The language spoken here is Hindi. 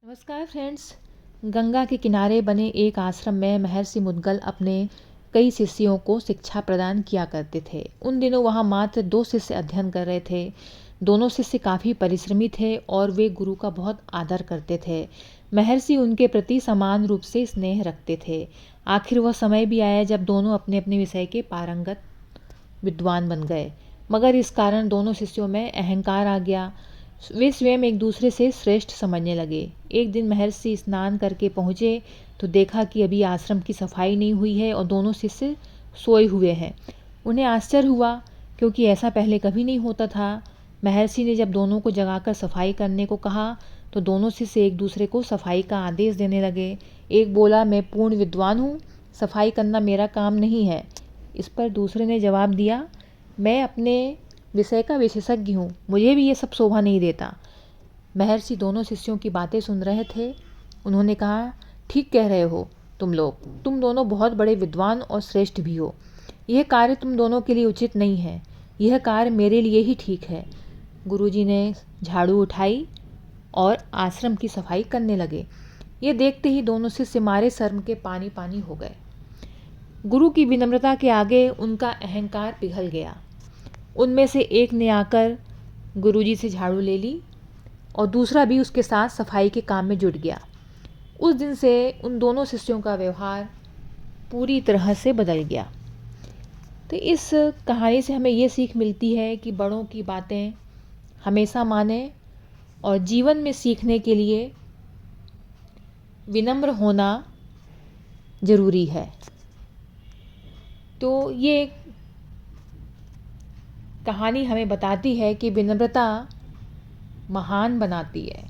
नमस्कार फ्रेंड्स। गंगा के किनारे बने एक आश्रम में महर्षि मुद्गल अपने कई शिष्यों को शिक्षा प्रदान किया करते थे। उन दिनों वहाँ मात्र 2 शिष्य अध्ययन कर रहे थे। दोनों शिष्य काफ़ी परिश्रमी थे और वे गुरु का बहुत आदर करते थे। महर्षि उनके प्रति समान रूप से स्नेह रखते थे। आखिर वह समय भी आया जब दोनों अपने अपने विषय के पारंगत विद्वान बन गए, मगर इस कारण दोनों शिष्यों में अहंकार आ गया। वे स्वयं एक दूसरे से श्रेष्ठ समझने लगे। एक दिन महर्षि स्नान करके पहुँचे तो देखा कि अभी आश्रम की सफाई नहीं हुई है और दोनों शिष्य सोए हुए हैं। उन्हें आश्चर्य हुआ क्योंकि ऐसा पहले कभी नहीं होता था। महर्षि ने जब दोनों को जगाकर सफाई करने को कहा तो दोनों शिष्य एक दूसरे को सफाई का आदेश देने लगे। एक बोला, मैं पूर्ण विद्वान हूँ, सफाई करना मेरा काम नहीं है। इस पर दूसरे ने जवाब दिया, मैं अपने विषय का विशेषज्ञ हूँ, मुझे भी ये सब शोभा नहीं देता। महर्षि दोनों शिष्यों की बातें सुन रहे थे। उन्होंने कहा, ठीक कह रहे हो तुम लोग, तुम दोनों बहुत बड़े विद्वान और श्रेष्ठ भी हो। यह कार्य तुम दोनों के लिए उचित नहीं है, यह कार्य मेरे लिए ही ठीक है। गुरुजी ने झाड़ू उठाई और आश्रम की सफाई करने लगे। ये देखते ही दोनों शिष्य मारे शर्म के पानी पानी हो गए। गुरु की विनम्रता के आगे उनका अहंकार पिघल गया। उनमें से एक ने आकर गुरुजी से झाड़ू ले ली और दूसरा भी उसके साथ सफाई के काम में जुट गया। उस दिन से उन दोनों शिष्यों का व्यवहार पूरी तरह से बदल गया। तो इस कहानी से हमें ये सीख मिलती है कि बड़ों की बातें हमेशा मानें और जीवन में सीखने के लिए विनम्र होना ज़रूरी है। तो ये कहानी हमें बताती है कि विनम्रता महान बनाती है।